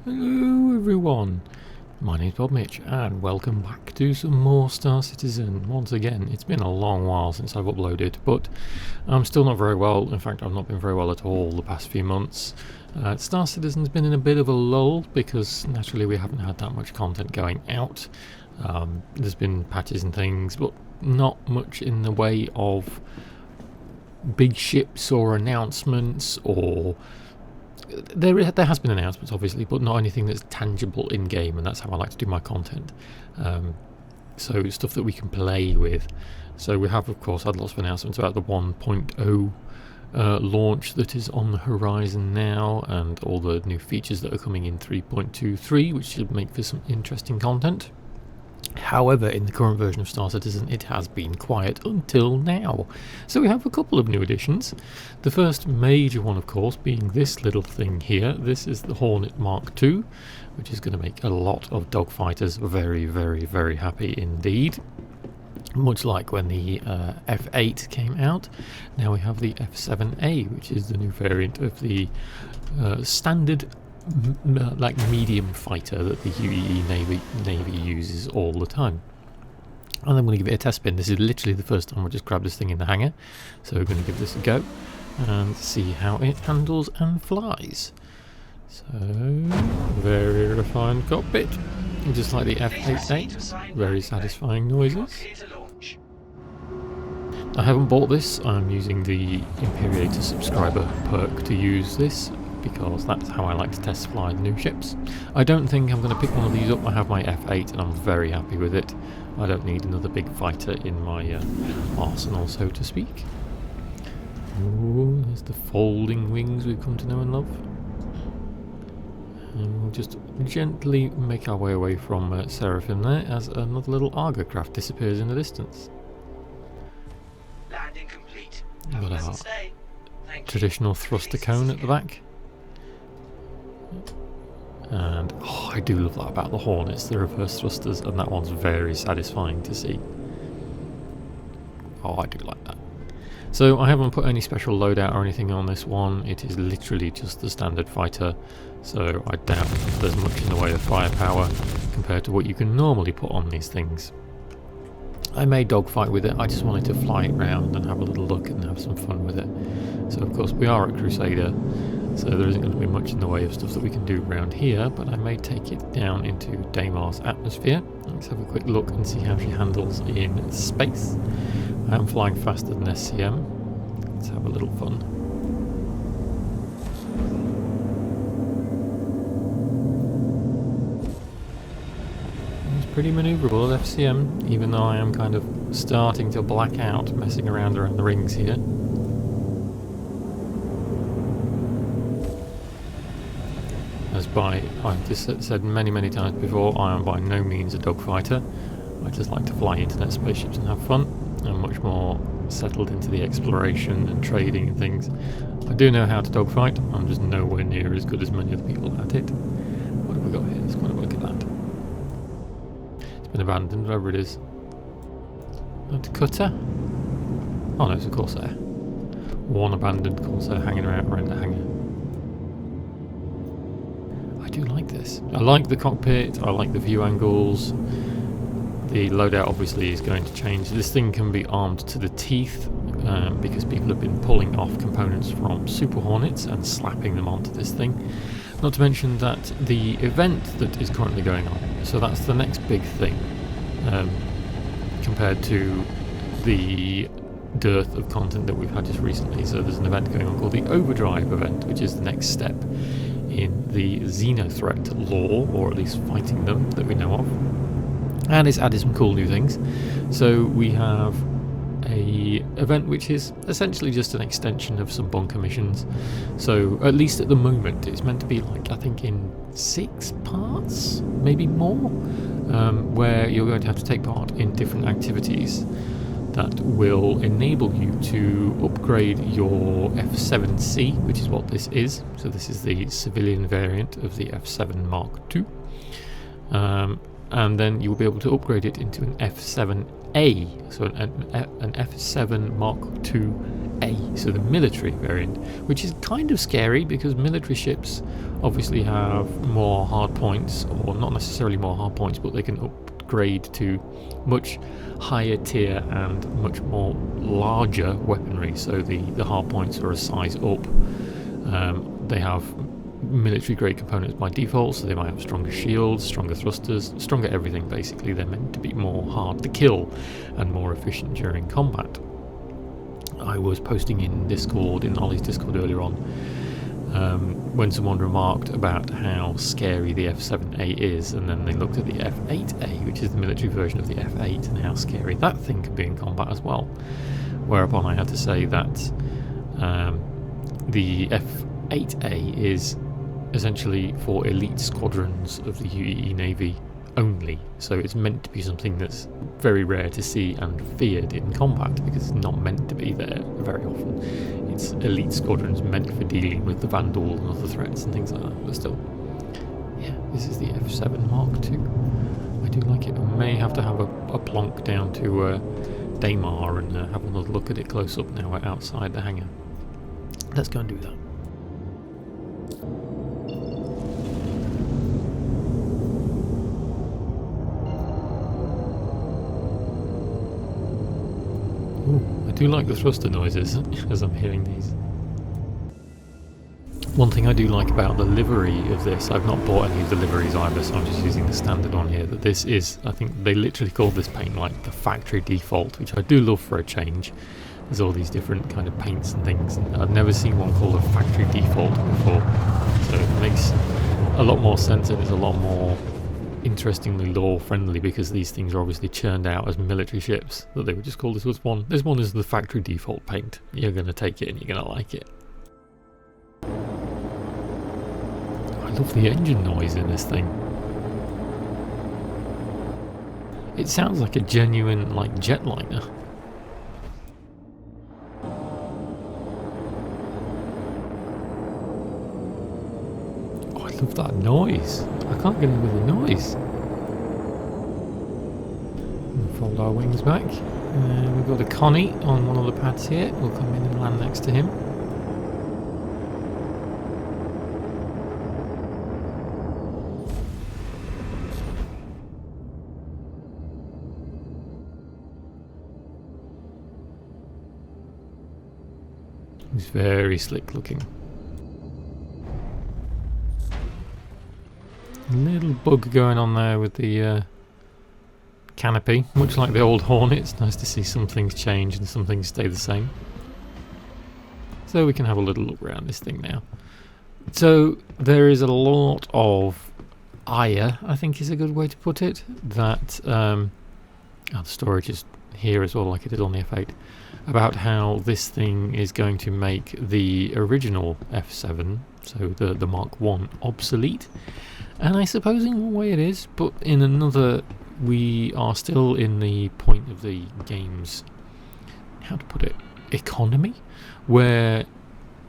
Hello everyone, my name's Bob Mitch and welcome back to some more Star Citizen. Once again, it's been a long while since I've uploaded, but I'm still not very well. In fact, I've not been very well at all the past few months. Star Citizen's been in a bit of a lull because naturally we haven't had that much content going out. There's been patches and things, but not much in the way of big ships or announcements, or there has been announcements obviously, but not anything that's tangible in game, and that's how I like to do my content. So stuff that we can play with. So we have of course had lots of announcements about the 1.0 launch that is on the horizon now, and all the new features that are coming in 3.23, which should make for some interesting content. However, in the current version of Star Citizen, it has been quiet until now. So we have a couple of new additions. The first major one, of course, being this little thing here. This is the Hornet Mark II, which is going to make a lot of dogfighters very, very, very happy indeed. Much like when the F8 came out, now we have the F7A, which is the new variant of the standard like medium fighter that the UEE Navy uses all the time. And I'm going to give it a test spin. This is literally the first time I just grabbed this thing in the hangar, so we're going to give this a go and see how it handles and flies. So, very refined cockpit, just like the F8A, very satisfying noises. I haven't bought this, I'm using the Imperator subscriber perk to use this, because that's how I like to test fly the new ships. I don't think I'm going to pick one of these up. I have my F8 and I'm very happy with it. I don't need another big fighter in my arsenal, so to speak. Ooh, there's the folding wings we've come to know and love. And we'll just gently make our way away from Seraphim there as another little Argo craft disappears in the distance. Landing complete. Got our traditional thruster cone at the back. And oh, I do love that about the Hornets, the reverse thrusters, and that one's very satisfying to see. Oh, I do like that. So I haven't put any special loadout or anything on this one. It is literally just the standard fighter, so I doubt there's much in the way of firepower compared to what you can normally put on these things. I may dogfight with it. I just wanted to fly it round and have a little look and have some fun with it. So of course we are at Crusader, so there isn't going to be much in the way of stuff that we can do around here, but I may take it down into Damar's atmosphere. Let's have a quick look and see how she handles in space. I am flying faster than SCM. Let's have a little fun. It's pretty manoeuvrable at FCM, even though I am kind of starting to black out messing around the rings here. I've just said many times before, I am by no means a dogfighter. I just like to fly internet spaceships and have fun. I'm much more settled into the exploration and trading and things. I do know how to dogfight, I'm just nowhere near as good as many other people at it. What have we got here? Let's go and look at that. It's been abandoned, wherever it is. That cutter? Oh no, it's a Corsair. One abandoned Corsair hanging around the hangar. I do like this. I like the cockpit, I like the view angles. The loadout obviously is going to change. This thing can be armed to the teeth because people have been pulling off components from Super Hornets and slapping them onto this thing. Not to mention that the event that is currently going on, so that's the next big thing compared to the dearth of content that we've had just recently. So there's an event going on called the Overdrive event, which is the next step in the Xenothreat lore, or at least fighting them that we know of. And it's added some cool new things. So we have a event which is essentially just an extension of some bunker missions. So at least at the moment it's meant to be like, I think in 6 parts, maybe more, where you're going to have to take part in different activities that will enable you to upgrade your F7C, which is what this is. So this is the civilian variant of the F7 Mark II. And then you'll be able to upgrade it into an F7 A, so an F7 Mark II A, so the military variant, which is kind of scary because military ships obviously have more hard points, or not necessarily more hard points, but they can upgrade to much higher tier and much more larger weaponry, so the hard points are a size up. They have military grade components by default, so they might have stronger shields, stronger thrusters, stronger everything basically. They're meant to be more hard to kill and more efficient during combat. I was posting in Discord, in Ollie's Discord earlier on, when someone remarked about how scary the F7A is, and then they looked at the F8A, which is the military version of the F8, and how scary that thing can be in combat as well. Whereupon I had to say that the F8A is essentially for elite squadrons of the UEE Navy only, so it's meant to be something that's very rare to see and feared in combat, because it's not meant to be there very often. It's elite squadrons meant for dealing with the Vandal and other threats and things like that, but still, yeah, this is the F7 Mark II. I do like it. I may have to have a plonk down to Daymar and have another look at it close up now we're outside the hangar. Let's go and do that. Ooh, I do like the thruster noises as I'm hearing these. One thing I do like about the livery of this, I've not bought any of the liveries either, so I'm just using the standard one here, that this is, I think they literally call this paint like the factory default, which I do love for a change. There's all these different kind of paints and things, and I've never seen one called a factory default before, so it makes a lot more sense, and it's a lot more interestingly lore friendly, because these things are obviously churned out as military ships, that they would just call this one is the factory default paint. You're going to take it and you're going to like it. I love the engine noise in this thing. It sounds like a genuine jetliner. I love that noise. I can't get over the noise. We'll fold our wings back. We've got a Connie on one of the pads here. We'll come in and land next to him. He's very slick looking. Little bug going on there with the canopy, much like the old Hornet. It's nice to see some things change and some things stay the same. So we can have a little look around this thing now. So there is a lot of ire, I think is a good way to put it, that the storage is here as well, like it did on the F8, about how this thing is going to make the original F7, so the Mark I, obsolete. And I suppose in one way it is, but in another we are still in the point of the game's, how to put it, economy, where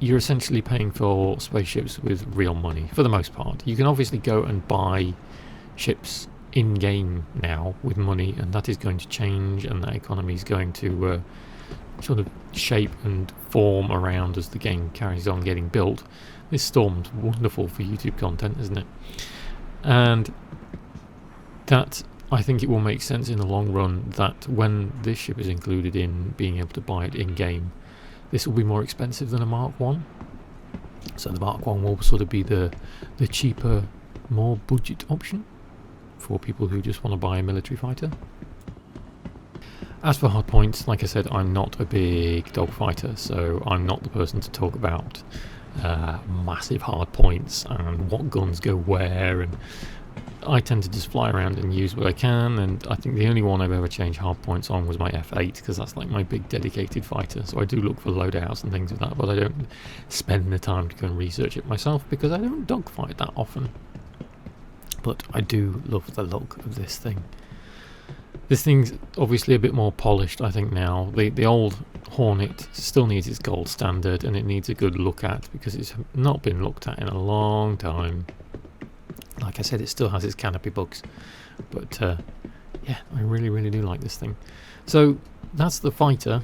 you're essentially paying for spaceships with real money, for the most part. You can obviously go and buy ships in-game now with money, and that is going to change, and that economy is going to sort of shape and form around as the game carries on getting built. This Storm's wonderful for YouTube content, isn't it? And that, I think it will make sense in the long run that when this ship is included in being able to buy it in-game, this will be more expensive than a Mark I. So the Mark I will sort of be the cheaper, more budget option for people who just want to buy a military fighter. As for hard points, like I said, I'm not a big dogfighter, so I'm not the person to talk about massive hard points and what guns go where, and I tend to just fly around and use what I can, and I think the only one I've ever changed hard points on was my F8, because that's like my big dedicated fighter, so I do look for loadouts and things like that, but I don't spend the time to go and research it myself because I don't dogfight that often. But I do love the look of this thing. This thing's obviously a bit more polished, I think, now. The old Hornet still needs its gold standard, and it needs a good look at, because it's not been looked at in a long time. Like I said, it still has its canopy bugs, but yeah, I really, really do like this thing. So that's the fighter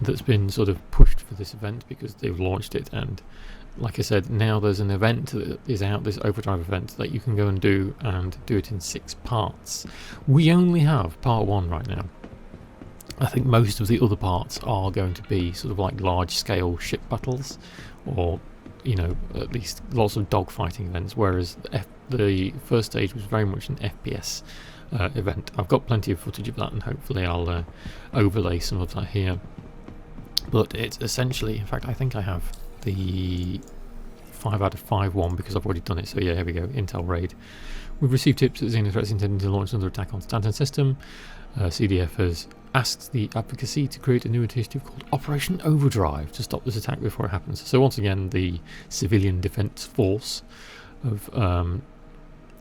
that's been sort of pushed for this event because they've launched it, and like I said, now there's an event that is out, this Overdrive event, that you can go and do it in 6 parts. We only have part 1 right now. I think most of the other parts are going to be sort of like large scale ship battles, or you know, at least lots of dogfighting events, whereas the first stage was very much an FPS event. I've got plenty of footage of that, and hopefully I'll overlay some of that here. But it's essentially, in fact I think I have the 5 out of 5 one because I've already done it. So yeah, here we go, Intel Raid. We've received tips that Xenothreat's intending to launch another attack on Stanton system. CDF has asked the advocacy to create a new initiative called Operation Overdrive to stop this attack before it happens. So once again, the civilian defence force of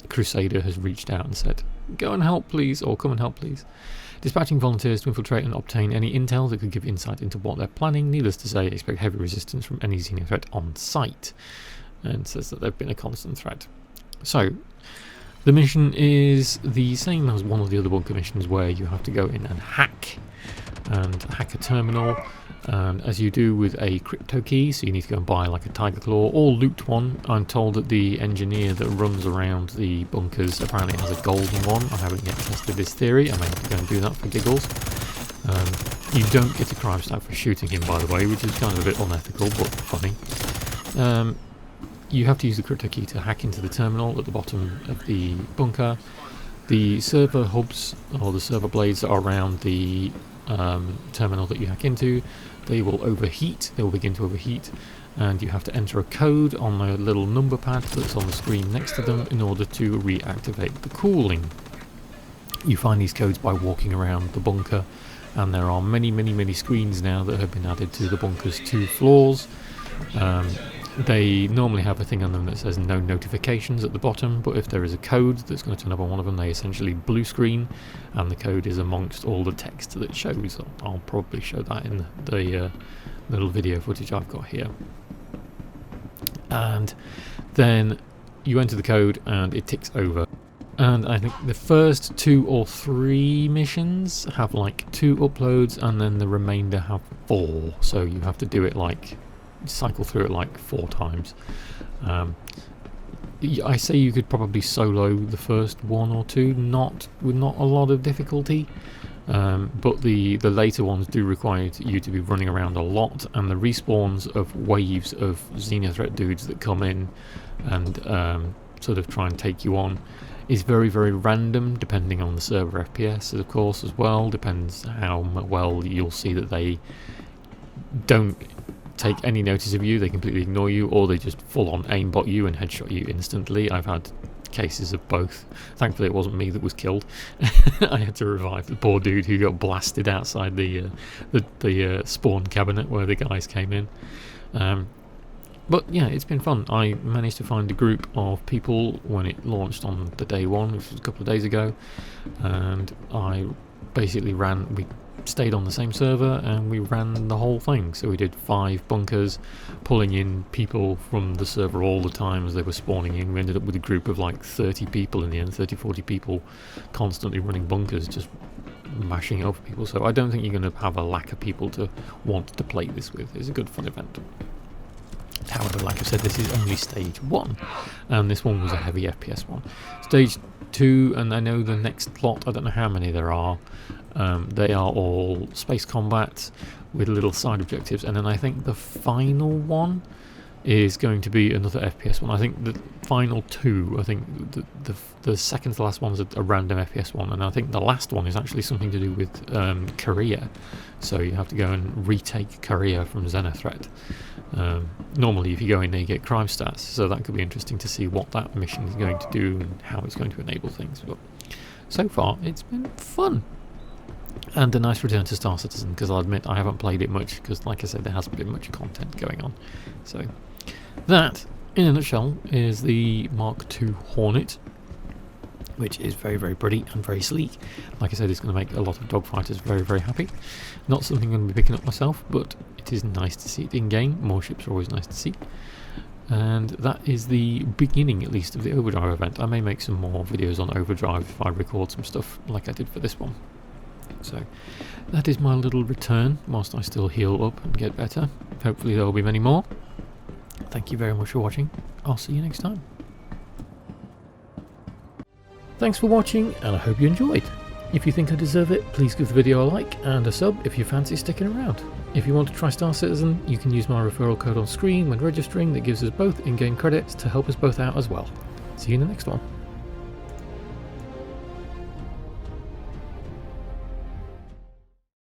Crusader has reached out and said, go and help please, or come and help please. Dispatching volunteers to infiltrate and obtain any intel that could give insight into what they're planning. Needless to say, expect heavy resistance from any Xenothreat on site. And says that they've been a constant threat. So, the mission is the same as one of the other bunker missions, where you have to go in and hack a terminal, and as you do with a crypto key, so you need to go and buy like a Tiger Claw or loot one. I'm told that the engineer that runs around the bunkers apparently has a golden one. I haven't yet tested this theory, I may have to go and do that for giggles. You don't get a crime stat for shooting him, by the way, which is kind of a bit unethical but funny. You have to use the crypto key to hack into the terminal at the bottom of the bunker. The server hubs, or the server blades that are around the terminal that you hack into, they will overheat, they will begin to overheat, and you have to enter a code on the little number pad that's on the screen next to them in order to reactivate the cooling. You find these codes by walking around the bunker, and there are many screens now that have been added to the bunker's 2 floors. They normally have a thing on them that says no notifications at the bottom, but if there is a code that's going to turn up on one of them, they essentially blue screen, and the code is amongst all the text that it shows. I'll probably show that in the little video footage I've got here. And then you enter the code and it ticks over. And I think the first 2 or 3 missions have like 2 uploads, and then the remainder have 4. So you have to do it like, cycle through it like 4 times. I say you could probably solo the first 1 or 2, with not a lot of difficulty, but the later ones do require you to be running around a lot, and the respawns of waves of Xenothreat dudes that come in and sort of try and take you on is very random, depending on the server FPS, of course, as well. Depends how well you'll see that they don't take any notice of you, they completely ignore you, or they just full on aimbot you and headshot you instantly. I've had cases of both. Thankfully it wasn't me that was killed. I had to revive the poor dude who got blasted outside the spawn cabinet where the guys came in. But yeah, it's been fun. I managed to find a group of people when it launched on the day 1, which was a couple of days ago, and I basically we stayed on the same server and we ran the whole thing. So we did 5 bunkers, pulling in people from the server all the time as they were spawning in. We ended up with a group of like 30 people in the end, 30-40 people constantly running bunkers, just mashing over people. So I don't think you're going to have a lack of people to want to play this with. It's a good fun event. However, like I said, this is only stage 1, and this one was a heavy FPS one. Stage 2, and I know the next lot, I don't know how many there are, they are all space combat with little side objectives, and then I think the final one is going to be another FPS one. I think the final 2, I think the second to last one's a random FPS one, and I think the last one is actually something to do with Korea. So you have to go and retake Korea from Xenothreat. Normally if you go in there you get crime stats, so that could be interesting to see what that mission is going to do and how it's going to enable things. But so far it's been fun. And a nice return to Star Citizen, because I'll admit I haven't played it much, because like I said, there hasn't been much content going on. So that, in a nutshell, is the Mark II Hornet, which is very pretty and very sleek. Like I said, it's going to make a lot of dogfighters very happy. Not something I'm going to be picking up myself, but it is nice to see it in game. More ships are always nice to see. And that is the beginning, at least, of the Overdrive event. I may make some more videos on Overdrive if I record some stuff like I did for this one. So that is my little return whilst I still heal up and get better. Hopefully there will be many more. Thank you very much for watching. I'll see you next time. Thanks for watching, and I hope you enjoyed. If you think I deserve it, please give the video a like and a sub if you fancy sticking around. If you want to try Star Citizen, you can use my referral code on screen when registering. That gives us both in-game credits to help us both out as well. See you in the next one.